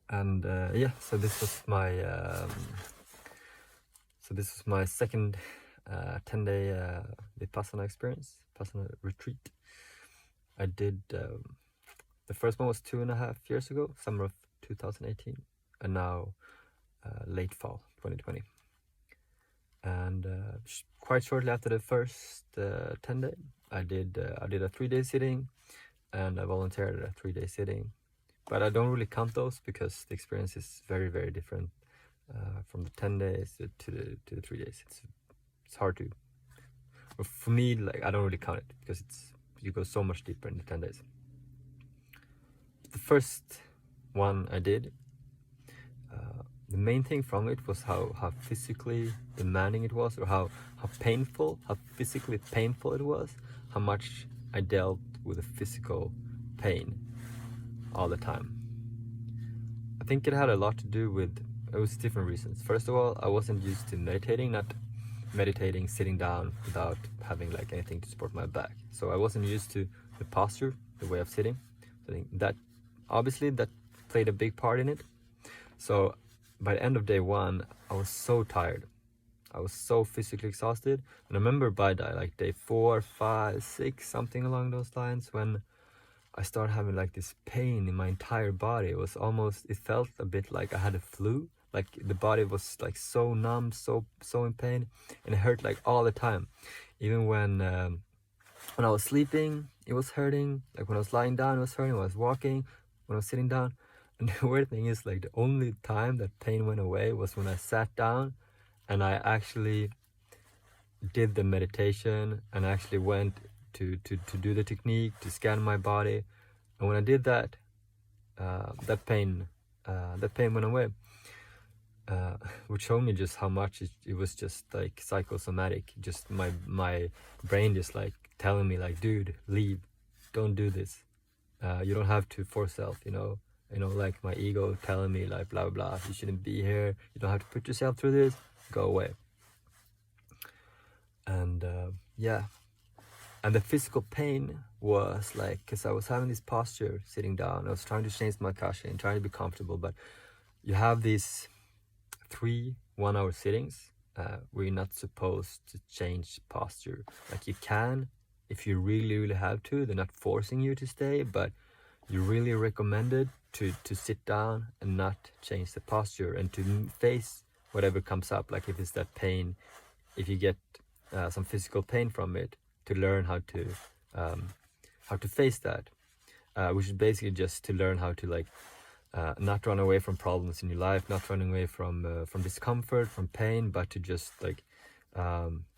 And yeah, so this was my second 10-day Vipassana experience, Vipassana retreat. I did the first one was 2.5 years ago, summer of 2018, and now late fall 2020. And quite shortly after the first 10-day, I did a 3-day sitting, and I volunteered at a 3-day sitting. But I don't really count those because the experience is very, very different from the 10 days to the 3 days. It's hard to. But for me, like, I don't really count it because you go so much deeper in the 10 days. The first one I did, the main thing from it was how physically demanding it was, or how physically painful it was, how much I dealt with the physical pain all the time. I think it had a lot to do with, it was different reasons. First of all, I wasn't used to meditating, not meditating sitting down without having like anything to support my back. So I wasn't used to the posture, the way of sitting. So I think that obviously that played a big part in it. So by the end of day one, I was so tired. I was so physically exhausted. And I remember by like day 4, 5, 6, something along those lines, when I started having like this pain in my entire body. It felt a bit like I had a flu. Like the body was like so numb, so in pain, and it hurt like all the time. Even when I was sleeping, it was hurting. Like when I was lying down, it was hurting. When I was walking, when I was sitting down. And the weird thing is, like, the only time that pain went away was when I sat down and I actually did the meditation, and I actually went to do the technique, to scan my body. And when I did that, that pain went away, which showed me just how much it was just like psychosomatic. Just my brain just like telling me like, dude, leave, don't do this. You don't have to force self, like my ego telling me like blah blah, you shouldn't be here, you don't have to put yourself through this, go away. And yeah, and the physical pain was like, because I was having this posture sitting down, I was trying to change my kasha and trying to be comfortable, but you have these 3 1-hour sittings where you're not supposed to change posture. Like, you can if you really have to, they're not forcing you to stay, but you really recommended to sit down and not change the posture, and to face whatever comes up. Like if it's that pain, if you get some physical pain from it, to learn how to face that, which is basically just to learn how to like not run away from problems in your life, not running away from discomfort, from pain, but to just like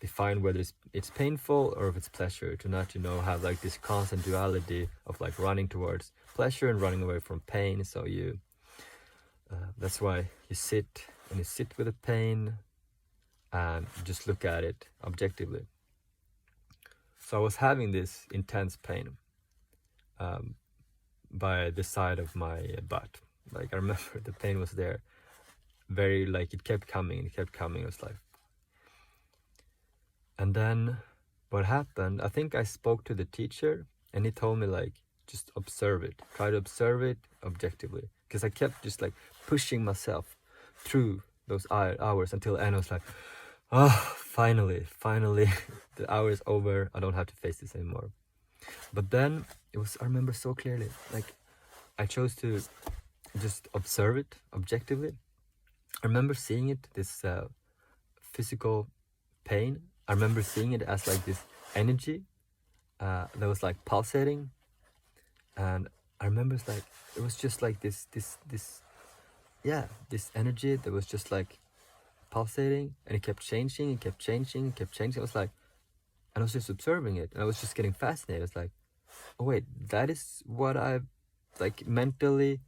define whether it's painful or if it's pleasure, to not have like this constant duality of like running towards pleasure and running away from pain. So that's why you sit with the pain and just look at it objectively. So I was having this intense pain by the side of my butt. Like, I remember the pain was there, very like it kept coming. It was like, and then what happened, I think I spoke to the teacher and he told me like, just observe it, try to observe it objectively, because I kept just like pushing myself through those hours until the end. I was like, oh, finally the hour is over, I don't have to face this anymore. But then I remember so clearly, like I chose to just observe it objectively. I remember seeing it, this physical pain. I remember seeing it as like this energy that was like pulsating, and I remember it was just like this energy that was just like pulsating, and it kept changing. I was like, and I was just observing it, and I was just getting fascinated. I was like, oh wait, that is what I've like mentally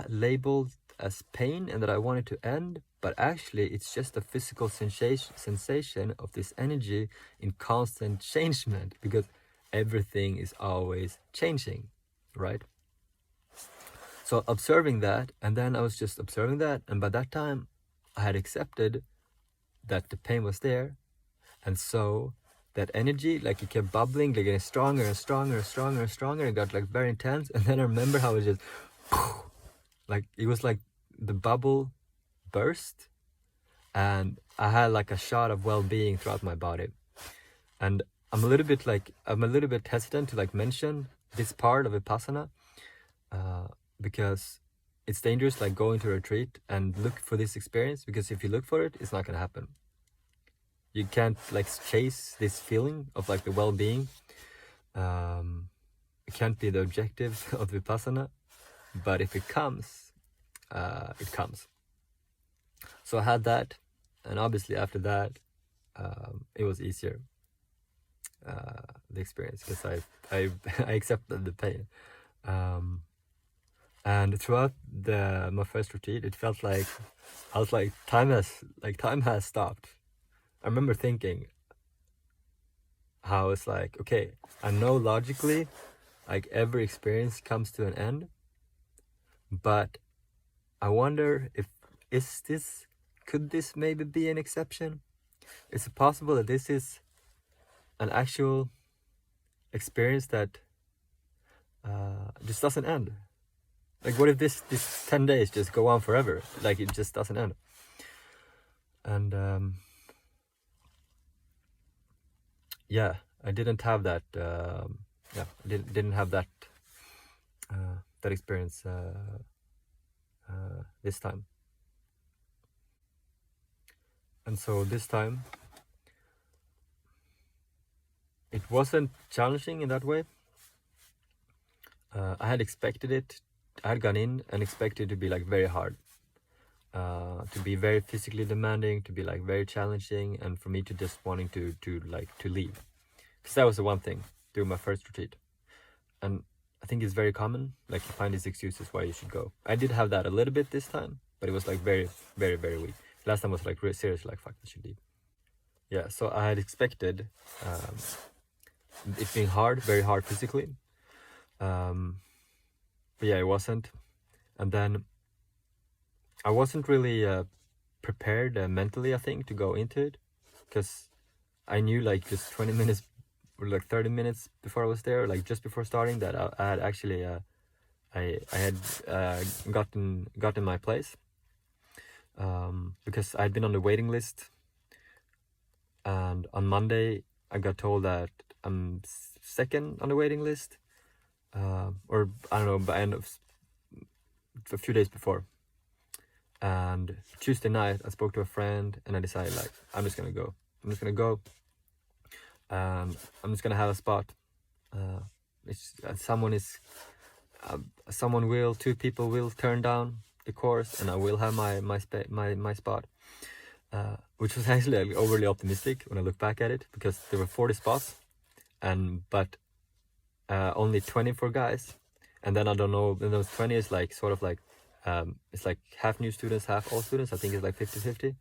labeled as pain and that I wanted to end, but actually it's just a physical sensation of this energy in constant changement, because everything is always changing, right? So observing that, and then I was just observing that, and by that time I had accepted that the pain was there, and so that energy, like, it kept bubbling, like getting stronger and stronger and stronger and stronger, and got like very intense. And then I remember how it just like it was like the bubble burst, and I had like a shot of well-being throughout my body. And I'm a little bit hesitant to like mention this part of Vipassana, because it's dangerous, like going to a retreat and look for this experience, because if you look for it, it's not gonna happen. You can't like chase this feeling of like the well-being. It can't be the objective of Vipassana, but if it comes, it comes. So I had that, and obviously after that, it was easier, the experience, because I I accepted the pain. And throughout my first retreat, it felt like I was like time has stopped. I remember thinking how it's like, okay, I know logically like every experience comes to an end, but I wonder if could this maybe be an exception? Is it possible that this is an actual experience that just doesn't end? Like, what if this 10 days just go on forever? Like, it just doesn't end. And yeah, I didn't have that. Yeah, I didn't have that that experience this time. And so this time, it wasn't challenging in that way. I had expected it. I had gone in and expected it to be like very hard, to be very physically demanding, to be like very challenging, and for me to just wanting to leave, because that was the one thing during my first retreat. And I think it's very common, like you find these excuses why you should go. I did have that a little bit this time, but it was like very, very, very weak. Last time was like really seriously like, fuck, I should leave. Yeah, so I had expected it being hard, very hard physically. But yeah, it wasn't. And then I wasn't really prepared mentally, I think, to go into it, because I knew like just 20 minutes or like 30 minutes before I was there, like just before starting, that I had actually I had gotten my place, because I had been on the waiting list, and on Monday I got told that I'm second on the waiting list, or I don't know, by end of a few days before. And Tuesday night I spoke to a friend, and I decided like I'm just gonna go. I'm just gonna have a spot. Two people will turn down the course, and I will have my spot, which was actually like overly optimistic when I look back at it, because there were 40 spots, but only 20 for guys, and then I don't know. Then those 20 is like sort of like it's like half new students, half old students. I think it's like 50-50.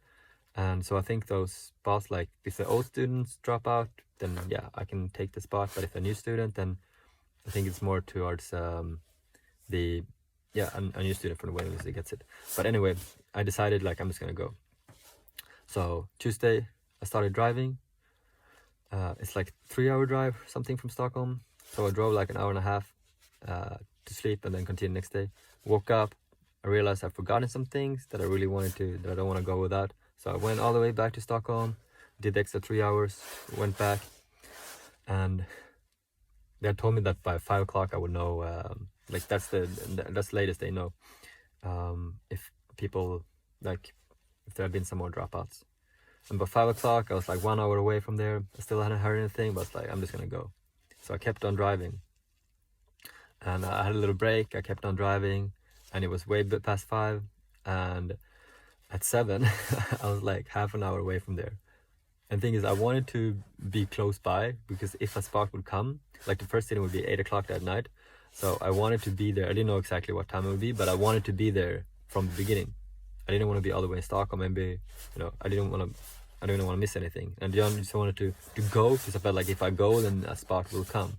And so I think those spots, like if the old students drop out, then yeah, I can take the spot. But if a new student, then I think it's more towards a new student from the waiting list that gets it. But anyway, I decided like I'm just gonna go. So Tuesday I started driving. It's like 3-hour drive, something, from Stockholm. So I drove like an hour and a half to sleep, and then continue next day. Woke up, I realized I'd forgotten some things that I really wanted to, that I don't want to go without. So I went all the way back to Stockholm, did the extra 3 hours, went back, and they had told me that by 5 o'clock I would know, like that's the latest they know, if people, like if there had been some more dropouts. And by 5 o'clock I was like 1 hour away from there. I still hadn't heard anything, but like I'm just gonna go. So I kept on driving, and I had a little break. I kept on driving, and it was way past 5, and at 7 I was like half an hour away from there. And the thing is, I wanted to be close by, because if a spot would come, like the first sitting would be 8 o'clock that night, so I wanted to be there. I didn't know exactly what time it would be, but I wanted to be there from the beginning. I didn't want to be all the way in Stockholm. Maybe, I didn't want to miss anything, and I just wanted to go, because I felt like if I go, then a spot will come.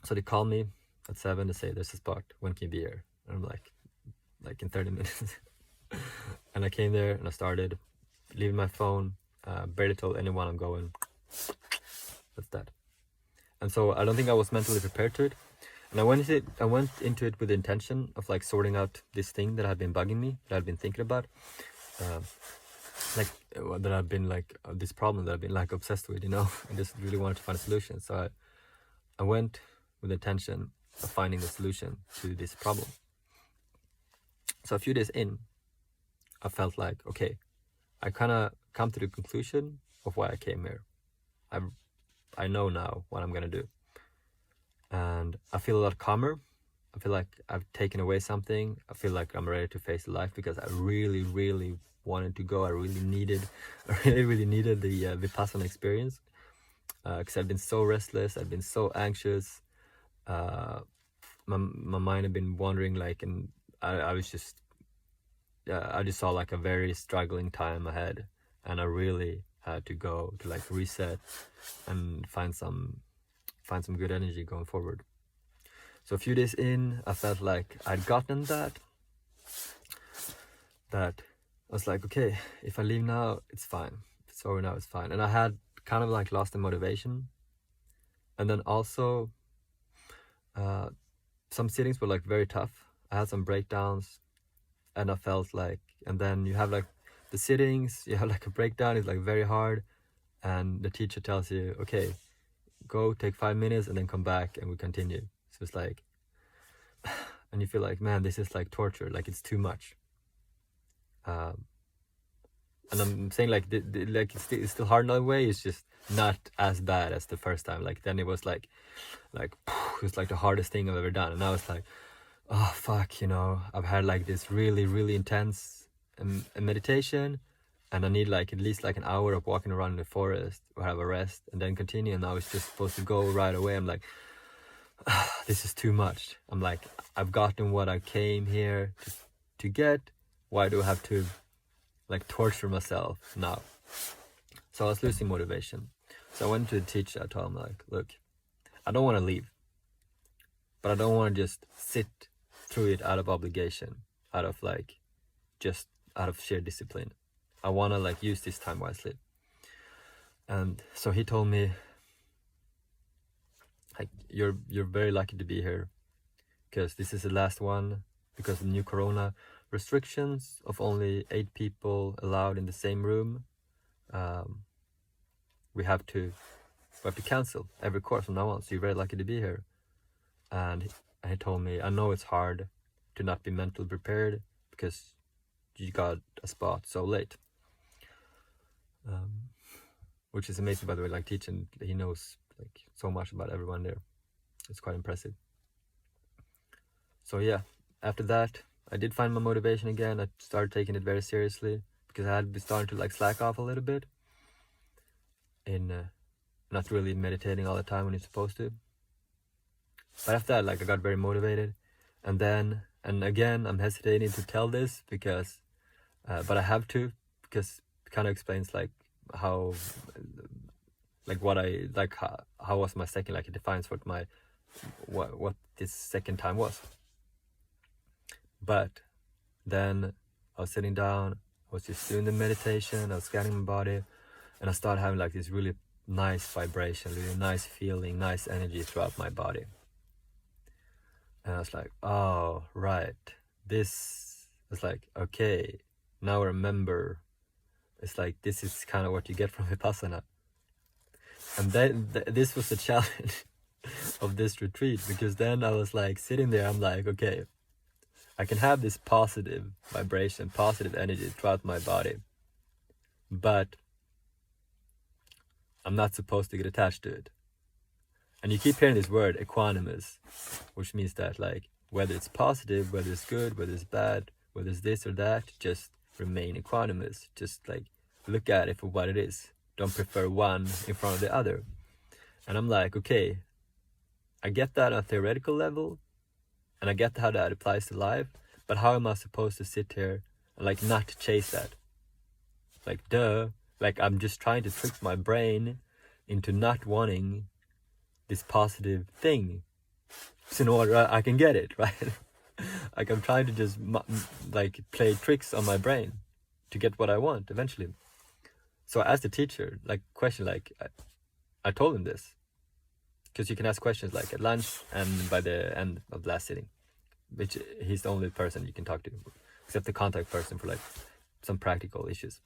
So they called me at 7 to say there's a spot, when can you be here? And I'm like in 30 minutes. And I came there, and I started leaving my phone, barely told anyone I'm going. That's that. And so I don't think I was mentally prepared to it. And I went into it with the intention of like sorting out this thing that had been bugging me, that I'd been thinking about, um, that I've been like this problem that I've been like obsessed with, you know, and just really wanted to find a solution. So I went with the intention of finding the solution to this problem. So a few days in, I felt like, okay, I kind of come to the conclusion of why I came here. I know now what I'm gonna do, and I feel a lot calmer. I feel like I've taken away something. I feel like I'm ready to face life, because I really, really wanted to go. I really needed the Vipassana experience, because I've been so restless. I've been so anxious. My mind had been wandering, like, and I was just, I just saw like a very struggling time ahead, and I really had to go to like reset and find some good energy going forward. So a few days in, I felt like I'd gotten that I was like, okay, if I leave now, it's fine. If it's over now, it's fine. And I had kind of like lost the motivation. And then also, some sittings were like very tough. I had some breakdowns, and I felt like, and then you have like the sittings, you have like a breakdown, it's like very hard. And the teacher tells you, okay, go take 5 minutes and then come back and we continue. So it's like, and you feel like, man, this is like torture, like it's too much. And I'm saying like, like it's still hard in a way. It's just not as bad as the first time. Like then it was like it was like the hardest thing I've ever done. And I was like, oh fuck, you know, I've had like this really, really intense meditation, and I need like at least like an hour of walking around in the forest or have a rest and then continue. And I was just supposed to go right away. I'm like, this is too much. I'm like, I've gotten what I came here to get. Why do I have to like torture myself now? So I was losing motivation. So I went to the teacher. I told him like, look, I don't want to leave, but I don't want to just sit through it out of obligation, out of like, just out of sheer discipline. I want to like use this time wisely. And so he told me, like, you're very lucky to be here, because this is the last one, because of the new corona restrictions of only 8 people allowed in the same room. We have to cancel every course from now on, so you're very lucky to be here. And he told me, I know it's hard to not be mentally prepared because you got a spot so late. Which is amazing, by the way, like teaching, he knows like so much about everyone there. It's quite impressive. So yeah, after that, I did find my motivation again. I started taking it very seriously, because I had been starting to like slack off a little bit in not really meditating all the time when you're supposed to. But after that, like I got very motivated, and again, I'm hesitating to tell this because, but I have to, because it kind of explains like how, like what I like, how was my second, like it defines what this second time was. But then I was sitting down, I was just doing the meditation, I was scanning my body, and I started having like this really nice vibration, really nice feeling, nice energy throughout my body. And I was like, oh, right. This is like, okay, now I remember. It's like, this is kind of what you get from Vipassana. And then this was the challenge of this retreat, because then I was like sitting there, I'm like, okay, I can have this positive vibration, positive energy throughout my body, but I'm not supposed to get attached to it. And you keep hearing this word, equanimous, which means that like, whether it's positive, whether it's good, whether it's bad, whether it's this or that, just remain equanimous. Just like, look at it for what it is. Don't prefer one in front of the other. And I'm like, okay, I get that on a theoretical level, and I get how that applies to life, but how am I supposed to sit here and like not chase that? Like, duh. Like, I'm just trying to trick my brain into not wanting this positive thing, so in order I can get it, right? Like, I'm trying to just like play tricks on my brain to get what I want eventually. So as the teacher, like question, like I told him this, because you can ask questions like at lunch and by the end of the last sitting, which he's the only person you can talk to, except the contact person for like some practical issues.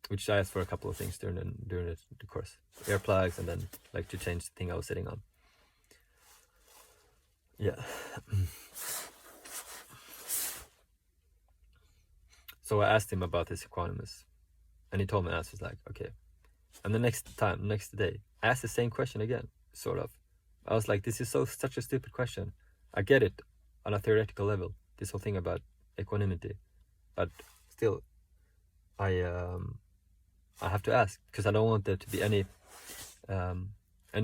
Which I asked for a couple of things during the course, earplugs, and then like to change the thing I was sitting on. Yeah. So I asked him about his equanimous, and he told me, and I was like, okay. And the next day, I asked the same question again, sort of. I was like, this is such a stupid question. I get it on a theoretical level, this whole thing about equanimity, but still, I have to ask, because I don't want there to be any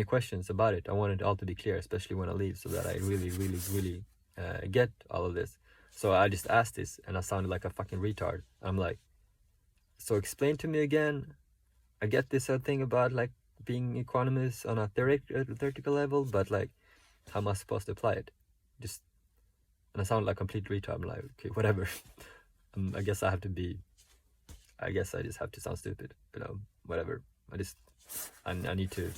questions about it. I want it all to be clear, especially when I leave, so that I really get all of this. So I just asked this, and I sounded like a fucking retard. I'm like, so explain to me again. I get this thing about like being equanimous on a theoretical level, but like, how am I supposed to apply it? And I sound like a complete retard. I'm like, okay, whatever. I guess I just have to sound stupid, whatever. I need to,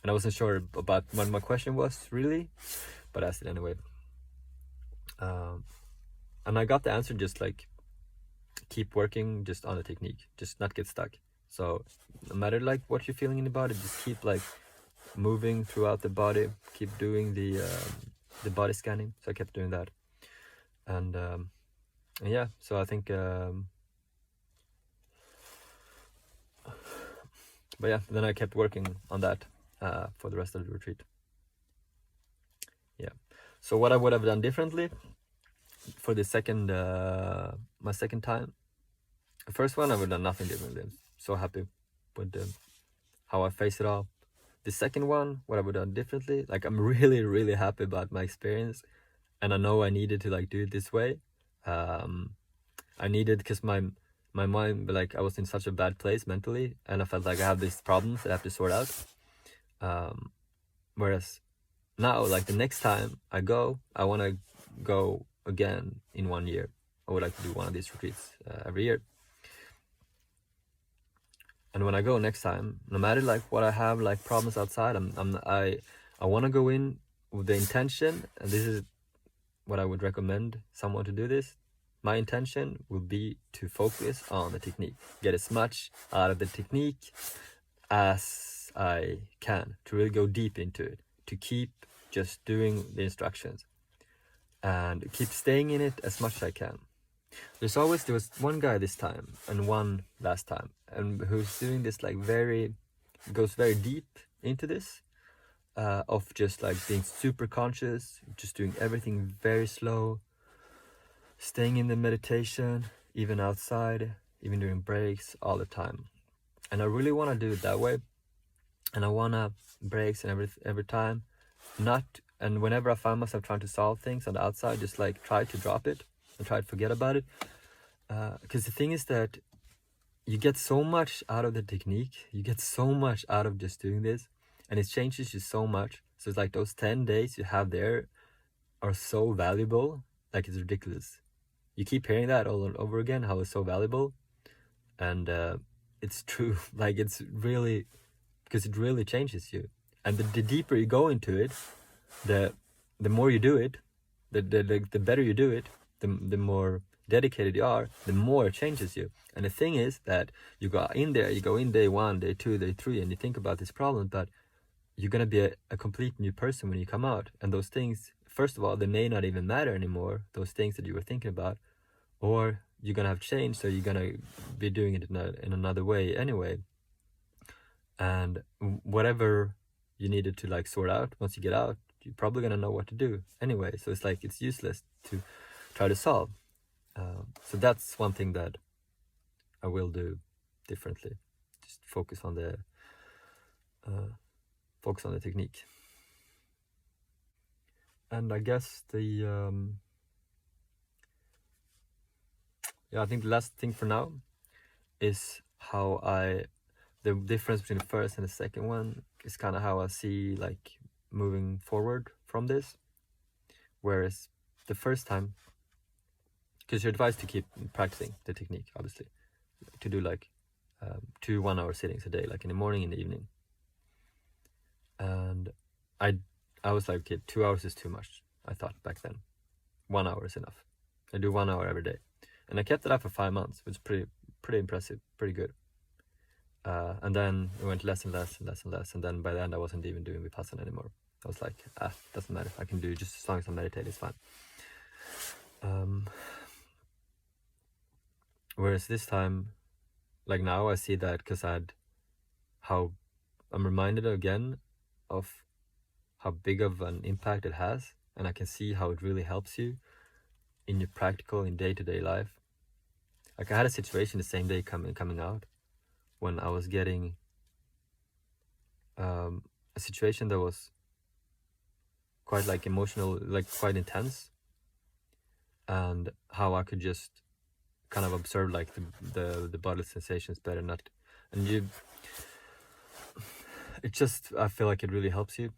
and I wasn't sure about what my question was really, but I asked it anyway. And I got the answer, just like, keep working just on the technique, just not get stuck. So no matter like what you're feeling in the body, just keep like moving throughout the body, keep doing the body scanning. So I kept doing that, and yeah, so I think but yeah, then I kept working on that for the rest of the retreat. Yeah, so what I would have done differently for the my second time. The first one I would have done nothing differently. I'm so happy with how I faced it all. The second one, what I would have done differently, like, I'm really happy about my experience, and I know I needed to like do it this way. I needed, because my mind, like, I was in such a bad place mentally, and I felt like I have these problems that I have to sort out. Whereas now, like, the next time I go, I want to go again in 1 year. I would like to do one of these retreats every year. And when I go next time, no matter like what I have, like problems outside, I want to go in with the intention, and this is what I would recommend someone to do this. My intention will be to focus on the technique, get as much out of the technique as I can, to really go deep into it, to keep just doing the instructions and keep staying in it as much as I can. There was one guy this time and one last time, and who's doing this like goes very deep into this, of just like being super conscious, just doing everything very slow, staying in the meditation, even outside, even during breaks, all the time. And I really want to do it that way, and I want to breaks and every time, and whenever I find myself trying to solve things on the outside, just like try to drop it and try to forget about it. Because the thing is that you get so much out of the technique, you get so much out of just doing this, and it changes you so much. So it's like those 10 days you have there are so valuable, like, it's ridiculous. You keep hearing that all over again, how it's so valuable, and it's true. Like, it's really, because it really changes you, and the deeper you go into it, the more you do it, the better you do it, the more dedicated you are, the more it changes you. And the thing is that you go in day 1, day 2, day 3, and you think about this problem, but you're gonna be a complete new person when you come out. And those things, first of all, they may not even matter anymore, those things that you were thinking about, or you're gonna have changed, so you're gonna be doing it in another way anyway. And whatever you needed to like sort out, once you get out, you're probably gonna know what to do anyway. So it's like, it's useless to try to solve. So that's one thing that I will do differently. Just focus on the technique. And I guess I think the last thing for now is how the difference between the first and the second one is kind of how I see like moving forward from this. Whereas the first time, because you're advised to keep practicing the technique, obviously, to do like 2 1-hour sittings a day, like in the morning and the evening. And I was like, okay, 2 hours is too much. I thought back then, 1 hour is enough. I do 1 hour every day, and I kept it up for 5 months, which is pretty impressive, pretty good. And then it went less and less and less and less, and then by the end I wasn't even doing Vipassana anymore. I was like, doesn't matter. I can do just as long as I meditate, it's fine. Whereas this time, like now, I see that because how I'm reminded again of how big of an impact it has, and I can see how it really helps you in your practical, in day-to-day life. Like I had a situation the same day coming out when I was getting a situation that was quite like emotional, like quite intense, and how I could just kind of observe like the bodily sensations better, I feel like it really helps you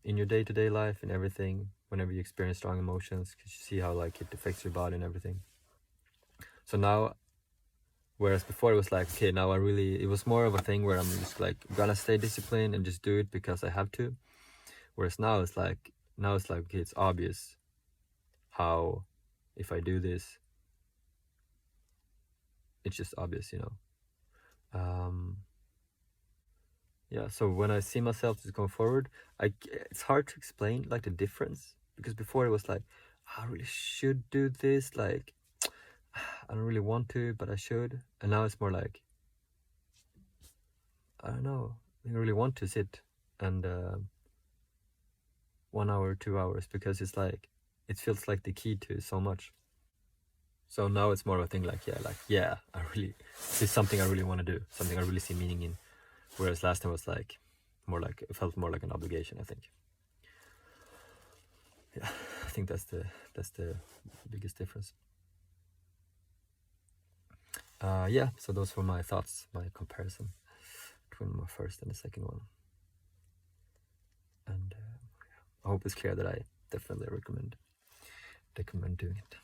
in your day-to-day life and everything, whenever you experience strong emotions, because you see how like it affects your body and everything. So now, whereas before it was like, okay, now it was more of a thing where I'm just like gonna stay disciplined and just do it because I have to. Whereas now it's like, okay, it's obvious how if I do this, it's just obvious, yeah, so when I see myself just going forward, it's hard to explain like the difference, because before it was like, I really should do this, like I don't really want to, but I should. And now it's more like, I don't know, I really want to sit and 1 hour, 2 hours, because it's like, it feels like the key to so much. So now it's more of a thing like, this is something I really want to do, something I really see meaning in. Whereas last time was like, it felt more like an obligation, I think. Yeah, I think that's the biggest difference. Yeah, so those were my thoughts, my comparison between my first and the second one. And I hope it's clear that I definitely recommend doing it.